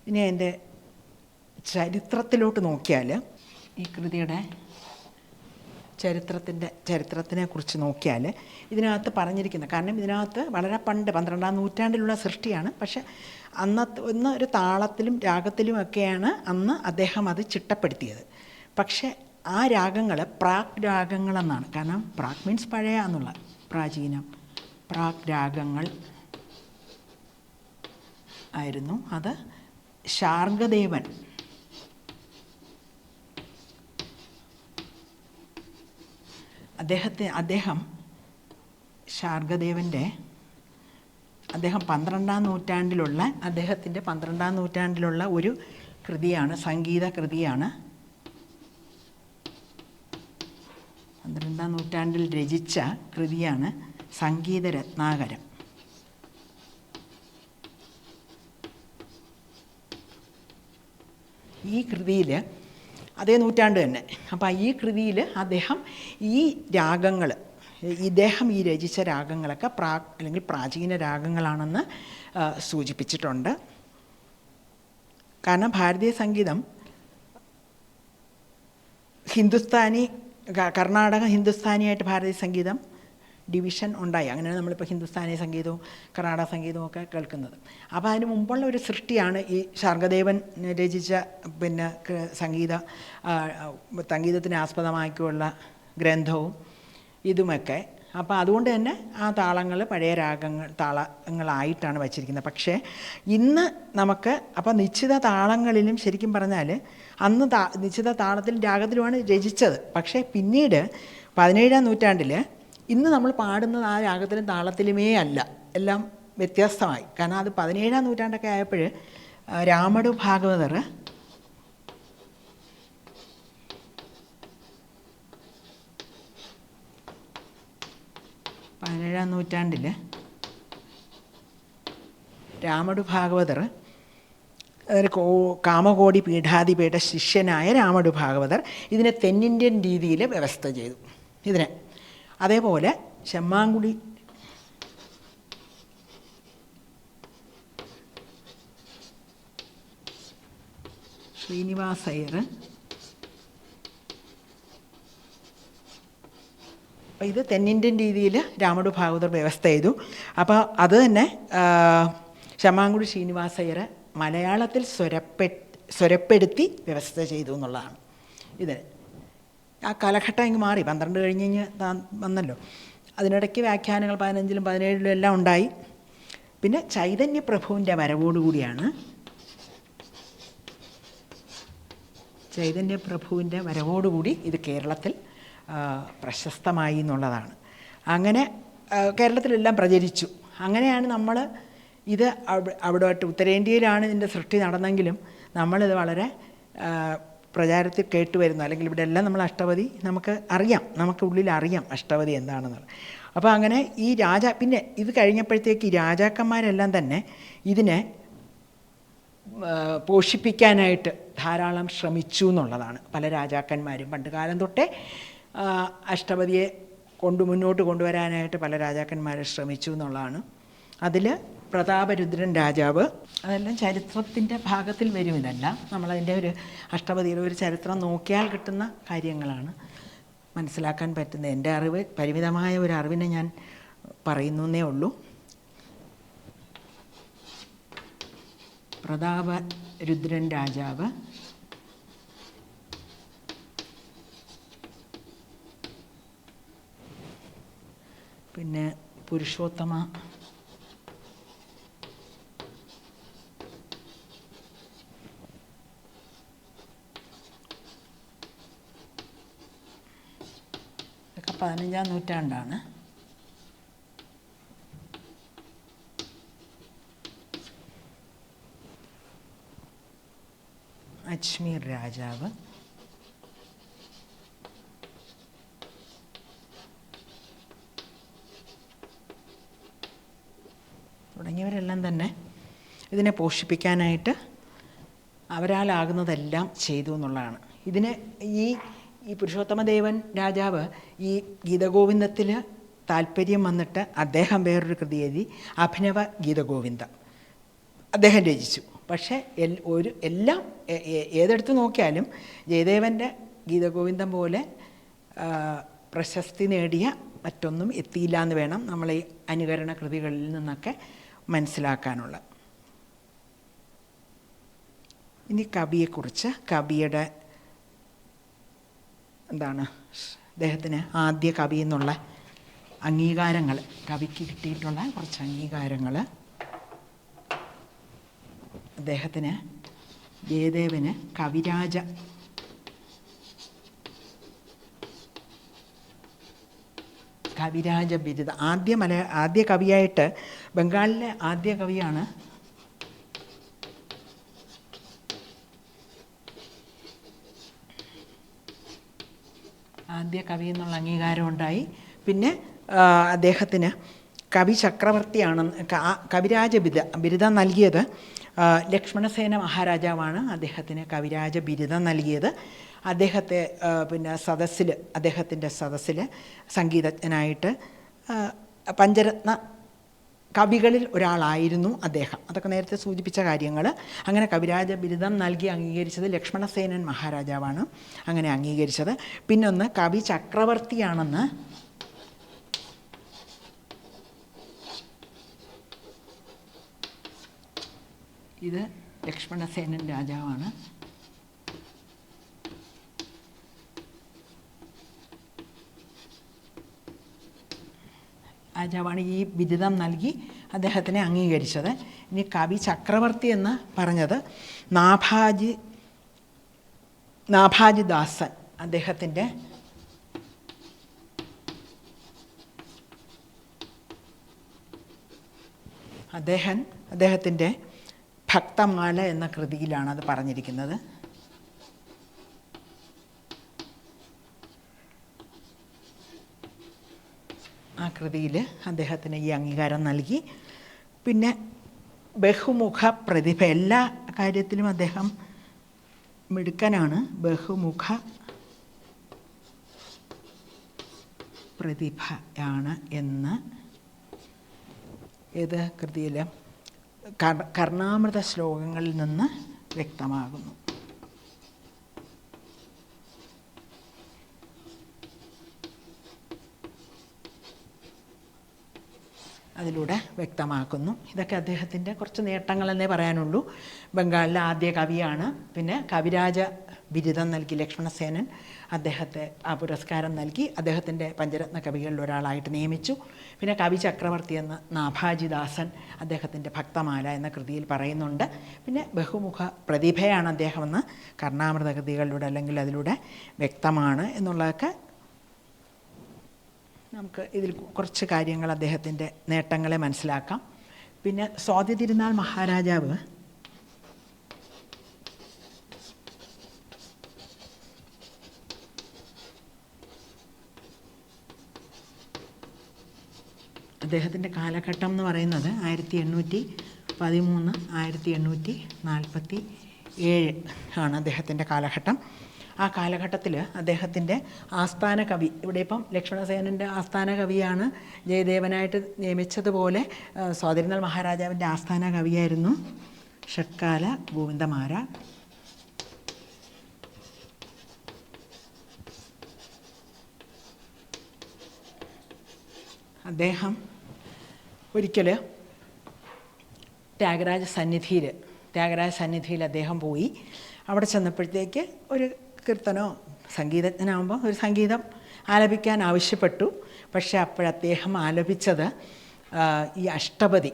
ഇനി അതിൻ്റെ ചരിത്രത്തിലോട്ട് നോക്കിയാൽ, ഈ കൃതിയുടെ ചരിത്രത്തിനെ കുറിച്ച് നോക്കിയാൽ ഇതിനകത്ത് പറഞ്ഞിരിക്കുന്നത്, കാരണം ഇതിനകത്ത് വളരെ പണ്ട് 12-ാം നൂറ്റാണ്ടിലുള്ള സൃഷ്ടിയാണ്. പക്ഷെ ഒന്ന് ഒരു താളത്തിലും രാഗത്തിലുമൊക്കെയാണ് അന്ന് അദ്ദേഹം അത് ചിട്ടപ്പെടുത്തിയത്. പക്ഷേ ആ രാഗങ്ങൾ പ്രാക് രാഗങ്ങളെന്നാണ്. കാരണം പ്രാക് മീൻസ് പഴയ എന്നുള്ള, പ്രാചീനം. പ്രാക് രാഗങ്ങൾ ആയിരുന്നു. അത് ശാർഗദേവൻ അദ്ദേഹം 12-ാം നൂറ്റാണ്ടിലുള്ള അദ്ദേഹത്തിൻ്റെ 12-ാം നൂറ്റാണ്ടിലുള്ള ഒരു കൃതിയാണ്, സംഗീത കൃതിയാണ്. 12-ാം നൂറ്റാണ്ടിൽ രചിച്ച കൃതിയാണ് സംഗീതരത്നാകരം. ഈ കൃതിയിൽ അതേ നൂറ്റാണ്ട് തന്നെ. അപ്പോൾ ഈ കൃതിയിൽ അദ്ദേഹം ഈ രാഗങ്ങൾ, ഇദ്ദേഹം ഈ രചിച്ച രാഗങ്ങളൊക്കെ അല്ലെങ്കിൽ പ്രാചീന രാഗങ്ങളാണെന്ന് സൂചിപ്പിച്ചിട്ടുണ്ട്. കാരണം ഭാരതീയ സംഗീതം കർണാടക ഹിന്ദുസ്ഥാനിയായിട്ട് ഭാരതീയ സംഗീതം ഡിവിഷൻ ഉണ്ടായി. അങ്ങനെയാണ് നമ്മളിപ്പോൾ ഹിന്ദുസ്ഥാനി സംഗീതവും കർണാടക സംഗീതവും ഒക്കെ കേൾക്കുന്നത്. അപ്പോൾ അതിന് മുമ്പുള്ള ഒരു സൃഷ്ടിയാണ് ഈ ശാർഗദേവൻ രചിച്ച സംഗീതത്തിന് ആസ്പദമാക്കിയുള്ള ഗ്രന്ഥവും ഇതുമൊക്കെ. അപ്പോൾ അതുകൊണ്ട് തന്നെ ആ താളങ്ങൾ പഴയ താളങ്ങളായിട്ടാണ് വച്ചിരിക്കുന്നത്. പക്ഷേ ഇന്ന് നമുക്ക് നിശ്ചിത താളങ്ങളിലും ശരിക്കും പറഞ്ഞാൽ അന്ന് നിശ്ചിത താളത്തിലും രാഗത്തിലുമാണ് രചിച്ചത്. പക്ഷേ പിന്നീട് 17-ാം നൂറ്റാണ്ടിൽ ഇന്ന് നമ്മൾ പാടുന്നത് ആ രാഗത്തിലും താളത്തിലുമേ അല്ല, എല്ലാം വ്യത്യസ്തമായി. കാരണം അത് 17-ാം നൂറ്റാണ്ടൊക്കെ ആയപ്പോൾ രാമടു ഭാഗവതർ 17-ാം നൂറ്റാണ്ടിൽ രാമടു ഭാഗവതർ, കാമകോടി പീഠാധിപേഠ ശിഷ്യനായ രാമടു ഭാഗവതർ ഇതിനെ തെന്നിന്ത്യൻ രീതിയിൽ വ്യവസ്ഥ ചെയ്തു. ഇതിനെ അതേപോലെ ചെമ്മാങ്കുടി ശ്രീനിവാസയ്യർ അപ്പോൾ ഇത് തെന്നിന്ത്യൻ രീതിയിൽ രാമടു ഭാഗവതർ വ്യവസ്ഥ ചെയ്തു. അപ്പോൾ അത് തന്നെ ചെമ്മാങ്കുടി ശ്രീനിവാസയ്യർ മലയാളത്തിൽ സ്വരപ്പെടുത്തി വ്യവസ്ഥ ചെയ്തു എന്നുള്ളതാണ്. ഇത് ആ കാലഘട്ടം ഇങ്ങ് മാറി, 12 കഴിഞ്ഞ് വന്നല്ലോ. അതിനിടയ്ക്ക് വ്യാഖ്യാനങ്ങൾ 15-ലും 17-ലും എല്ലാം ഉണ്ടായി. പിന്നെ ചൈതന്യപ്രഭുവിൻ്റെ വരവോടുകൂടി ഇത് കേരളത്തിൽ പ്രശസ്തമായി എന്നുള്ളതാണ്. അങ്ങനെ കേരളത്തിലെല്ലാം പ്രചരിച്ചു. അങ്ങനെയാണ് നമ്മൾ ഇത് അവിടോട്ട് ഉത്തരേന്ത്യയിലാണ് ഇതിൻ്റെ സൃഷ്ടി നടന്നെങ്കിലും നമ്മളിത് വളരെ പ്രചാരത്തിൽ കേട്ടുവരുന്നു. അല്ലെങ്കിൽ ഇവിടെ എല്ലാം നമ്മൾ അഷ്ടപതി നമുക്ക് അറിയാം, നമുക്ക് ഉള്ളിൽ അറിയാം അഷ്ടപതി എന്താണെന്നുള്ളത്. അപ്പോൾ അങ്ങനെ ഈ പിന്നെ ഇത് കഴിഞ്ഞപ്പോഴത്തേക്ക് ഈ രാജാക്കന്മാരെല്ലാം തന്നെ ഇതിനെ പോഷിപ്പിക്കാനായിട്ട് ധാരാളം ശ്രമിച്ചു എന്നുള്ളതാണ്. പല രാജാക്കന്മാരും പണ്ട് കാലം തൊട്ടേ അഷ്ടപതിയെ മുന്നോട്ട് കൊണ്ടുവരാനായിട്ട് പല രാജാക്കന്മാരും ശ്രമിച്ചു എന്നുള്ളതാണ്. അതിൽ പ്രതാപരുദ്രൻ രാജാവ്, അതെല്ലാം ചരിത്രത്തിൻ്റെ ഭാഗത്തിൽ വരും. ഇതെല്ലാം നമ്മളതിൻ്റെ ഒരു അഷ്ടപതിയുടെ ഒരു ചരിത്രം നോക്കിയാൽ കിട്ടുന്ന കാര്യങ്ങളാണ്, മനസ്സിലാക്കാൻ പറ്റുന്നത്. എൻ്റെ അറിവ്, പരിമിതമായ ഒരു അറിവിനെ ഞാൻ പറയുന്നേ ഉള്ളൂ. പ്രതാപരുദ്രൻ രാജാവ് പിന്നെ പുരുഷോത്തമ ഇതൊക്കെ 15-ാം നൂറ്റാണ്ടാണ്. അജ്മീർ രാജാവ്, തുടങ്ങിയവരെല്ലാം തന്നെ ഇതിനെ പോഷിപ്പിക്കാനായിട്ട് അവരാലാകുന്നതെല്ലാം ചെയ്തു എന്നുള്ളതാണ്. ഇതിന് ഈ പുരുഷോത്തമദേവൻ രാജാവ് ഈ ഗീതഗോവിന്ദത്തിൽ താല്പര്യം വന്നിട്ട് അദ്ദേഹം വേറൊരു കൃതി എഴുതി, അഭിനവ ഗീതഗോവിന്ദം അദ്ദേഹം രചിച്ചു. പക്ഷേ എല്ലാം ഏതെടുത്ത് നോക്കിയാലും ജയദേവൻ്റെ ഗീതഗോവിന്ദം പോലെ പ്രശസ്തി നേടിയ മറ്റൊന്നും എത്തിയില്ല എന്ന് വേണം നമ്മൾ ഈ അനുകരണ കൃതികളിൽ നിന്നൊക്കെ മനസ്സിലാക്കാനുള്ള. ഇനി കവിയെക്കുറിച്ച്, കവിയുടെ അദ്ദേഹത്തിന് ആദ്യ കവി എന്നുള്ള അംഗീകാരങ്ങൾ, കവിക്ക് കിട്ടിയിട്ടുള്ള കുറച്ച് അംഗീകാരങ്ങൾ. അദ്ദേഹത്തിന് ജയദേവന് കവിരാജ ബിരുദം, ആദ്യ കവിയായിട്ട് ബംഗാളിലെ ആദ്യ കവിയാണ് എന്നുള്ള അംഗീകാരം ഉണ്ടായി. പിന്നെ അദ്ദേഹത്തിന് കവി ചക്രവർത്തിയാണെന്ന്, കവിരാജ ബിരുദം നൽകിയത് ലക്ഷ്മണസേന മഹാരാജാവാണ് അദ്ദേഹത്തിന് കവിരാജ ബിരുദം നൽകിയത്. അദ്ദേഹത്തെ അദ്ദേഹത്തിൻ്റെ സദസ്സിൽ സംഗീതജ്ഞനായിട്ട് പഞ്ചരത്ന കവികളിൽ ഒരാളായിരുന്നു അദ്ദേഹം. അതൊക്കെ നേരത്തെ സൂചിപ്പിച്ച കാര്യങ്ങൾ. അങ്ങനെ കവിരാജ ബിരുദം നൽകി അംഗീകരിച്ചത് ലക്ഷ്മണസേനൻ മഹാരാജാവാണ് അങ്ങനെ അംഗീകരിച്ചത്. പിന്നൊന്ന് കവി ചക്രവർത്തിയാണെന്ന് ഇത് ലക്ഷ്മണസേനൻ രാജാവാണ്. രാജാവാണ് ഈ ബിരുദം നൽകി അദ്ദേഹത്തിനെ അംഗീകരിച്ചത്. ഇനി കവി ചക്രവർത്തി എന്ന് പറഞ്ഞത് നാഭാജിദാസൻ അദ്ദേഹത്തിൻ്റെ ഭക്തമാല എന്ന കൃതിയിലാണ് അത് പറഞ്ഞിരിക്കുന്നത്. ആ കൃതിയിൽ അദ്ദേഹത്തിന് ഈ അംഗീകാരം നൽകി. പിന്നെ ബഹുമുഖ പ്രതിഭ, എല്ലാ കാര്യത്തിലും അദ്ദേഹം മിടുക്കനാണ്. ബഹുമുഖ പ്രതിഭയാണ് എന്ന് ഏത് കൃതിയിൽ കർണാമൃത ശ്ലോകങ്ങളിൽ നിന്ന് വ്യക്തമാകുന്നു. അതിലൂടെ വ്യക്തമാക്കുന്നു. ഇതൊക്കെ അദ്ദേഹത്തിൻ്റെ കുറച്ച് നേട്ടങ്ങളെന്നേ പറയാനുള്ളൂ. ബംഗാളിലെ ആദ്യ കവിയാണ്. പിന്നെ കവിരാജ ബിരുദം നൽകി ലക്ഷ്മണസേനൻ അദ്ദേഹത്തെ ആ പുരസ്കാരം നൽകി അദ്ദേഹത്തിൻ്റെ പഞ്ചരത്ന കവികളിൽ ഒരാളായിട്ട് നിയമിച്ചു. പിന്നെ കവി ചക്രവർത്തി എന്ന നാഭാജിദാസൻ അദ്ദേഹത്തിൻ്റെ ഭക്തമാല എന്ന കൃതിയിൽ പറയുന്നുണ്ട്. പിന്നെ ബഹുമുഖ പ്രതിഭയാണ് അദ്ദേഹമെന്ന് കർണാമൃത കൃതികളിലൂടെ അല്ലെങ്കിൽ അതിലൂടെ വ്യക്തമാണ് എന്നുള്ളതൊക്കെ നമുക്ക് ഇതിൽ കുറച്ച് കാര്യങ്ങൾ അദ്ദേഹത്തിൻ്റെ നേട്ടങ്ങളെ മനസ്സിലാക്കാം. പിന്നെ സ്വാതി തിരുനാൾ മഹാരാജാവ് അദ്ദേഹത്തിൻ്റെ കാലഘട്ടം എന്ന് പറയുന്നത് 1813 1847 ആണ് അദ്ദേഹത്തിൻ്റെ കാലഘട്ടം. ആ കാലഘട്ടത്തിൽ അദ്ദേഹത്തിൻ്റെ ആസ്ഥാന കവി, ഇവിടെ ഇപ്പം ലക്ഷ്മണസേനൻ്റെ ആസ്ഥാന കവിയാണ് ജയദേവനായിട്ട് നിയമിച്ചതുപോലെ സ്വാതിരുന്നാൾ മഹാരാജാവിൻ്റെ ആസ്ഥാന കവിയായിരുന്നു ഷഡ്കാല ഗോവിന്ദമാര. അദ്ദേഹം ഒരിക്കൽ ത്യാഗരാജ സന്നിധിയിൽ അദ്ദേഹം പോയി. അവിടെ ചെന്നപ്പോഴത്തേക്ക് ഒരു കീർത്തനോ, സംഗീതജ്ഞനാകുമ്പോൾ ഒരു സംഗീതം ആലപിക്കാൻ ആവശ്യപ്പെട്ടു. പക്ഷേ അപ്പോഴദ്ദേഹം ആലപിച്ചത് ഈ അഷ്ടപതി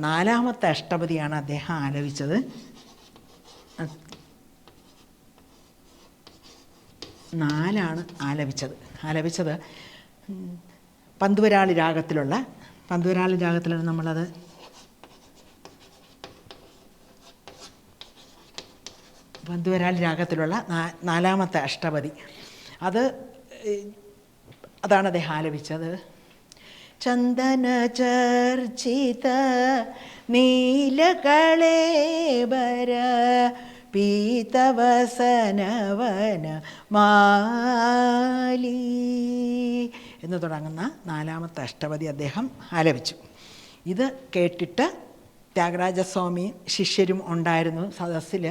4ാമത്തെ അഷ്ടപതിയാണ് അദ്ദേഹം ആലപിച്ചത്. 4 ആലപിച്ചത് പന്തുവരാളി രാഗത്തിലുള്ള നമ്മളത് പന്തുവരാളി രാഗത്തിലുള്ള 4ാമത്തെ അഷ്ടപതി. അതാണ് അദ്ദേഹം ആലപിച്ചത്. ചന്ദന ചർച്ചിത നീലകളേബര പീതവസനവന മാലി എന്ന് തുടങ്ങുന്ന 4ാമത്തെ അഷ്ടപതി അദ്ദേഹം ആലപിച്ചു. ഇത് കേട്ടിട്ട് ത്യാഗരാജസ്വാമി ശിഷ്യരും ഉണ്ടായിരുന്നു സദസ്സിൽ.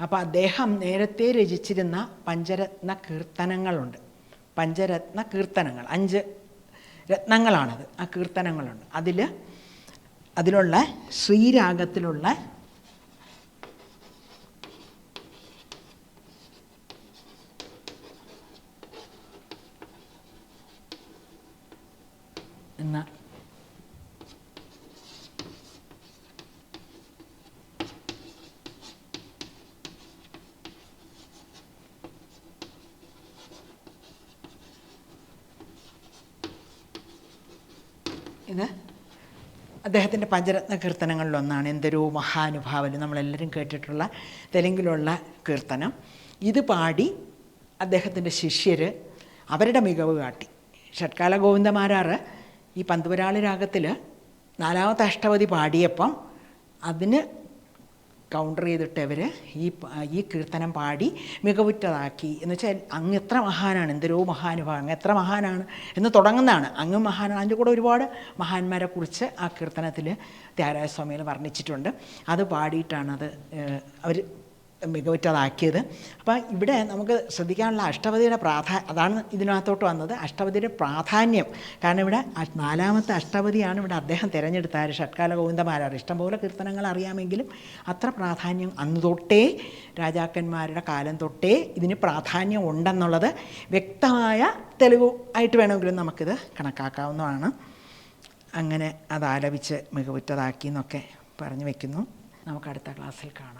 അപ്പോൾ അദ്ദേഹം നേരത്തെ രചിച്ചിരുന്ന പഞ്ചരത്ന കീർത്തനങ്ങളുണ്ട്. പഞ്ചരത്ന കീർത്തനങ്ങൾ 5 രത്നങ്ങളാണത്. ആ കീർത്തനങ്ങളുണ്ട്. അതിലുള്ള ശ്രീരാഗത്തിലുള്ള എന്ന ഇത് അദ്ദേഹത്തിൻ്റെ പഞ്ചരത്ന കീർത്തനങ്ങളിലൊന്നാണ്. എന്തൊരു മഹാനുഭാവന്, നമ്മളെല്ലാവരും കേട്ടിട്ടുള്ള തെലുങ്കിലുള്ള കീർത്തനം. ഇത് പാടി അദ്ദേഹത്തിൻ്റെ ശിഷ്യർ അവരുടെ മികവ് കാട്ടി. ഷഡ്കാല ഗോവിന്ദമാരാർ ഈ പന്തുവരാളി രാഗത്തിൽ 4ാമത്തെ അഷ്ടപതി പാടിയപ്പം അതിന് കൗണ്ടർ ചെയ്തിട്ട് അവർ ഈ കീർത്തനം പാടി മികവുറ്റതാക്കി. എന്ന് വെച്ചാൽ അങ്ങ് എത്ര മഹാനാണ്, എന്തൊരു മഹാനുഭാവം, അങ്ങ് എത്ര മഹാനാണ് എന്ന് തുടങ്ങുന്നതാണ്. അങ്ങ് മഹാനാണ്. അതിൻ്റെ കൂടെ ഒരുപാട് മഹാന്മാരെ കുറിച്ച് ആ കീർത്തനത്തിൽ ത്യാഗരാജസ്വാമികൾ വർണ്ണിച്ചിട്ടുണ്ട്. അത് പാടിയിട്ടാണത് അവർ മികവുറ്റതാക്കിയത്. അപ്പം ഇവിടെ നമുക്ക് ശ്രദ്ധിക്കാനുള്ള അഷ്ടപതിയുടെ അതാണ് ഇതിനകത്തോട്ട് വന്നത്, അഷ്ടപതിയുടെ പ്രാധാന്യം. കാരണം ഇവിടെ 4ാമത്തെ അഷ്ടപതിയാണ് ഇവിടെ അദ്ദേഹം തിരഞ്ഞെടുത്താൽ. ഷഡ്കാല ഗോവിന്ദമാരാർ ഇഷ്ടംപോലെ കീർത്തനങ്ങൾ അറിയാമെങ്കിലും അത്ര പ്രാധാന്യം അന്ന് തൊട്ടേ, രാജാക്കന്മാരുടെ കാലം തൊട്ടേ ഇതിന് പ്രാധാന്യം ഉണ്ടെന്നുള്ളത് വ്യക്തമായ തെളിവ് ആയിട്ട് വേണമെങ്കിലും നമുക്കിത് കണക്കാക്കാവുന്നതാണ്. അങ്ങനെ അത് ആലപിച്ച് മികവുറ്റതാക്കി എന്നൊക്കെ പറഞ്ഞു വയ്ക്കുന്നു. നമുക്ക് അടുത്ത ക്ലാസ്സിൽ കാണാം.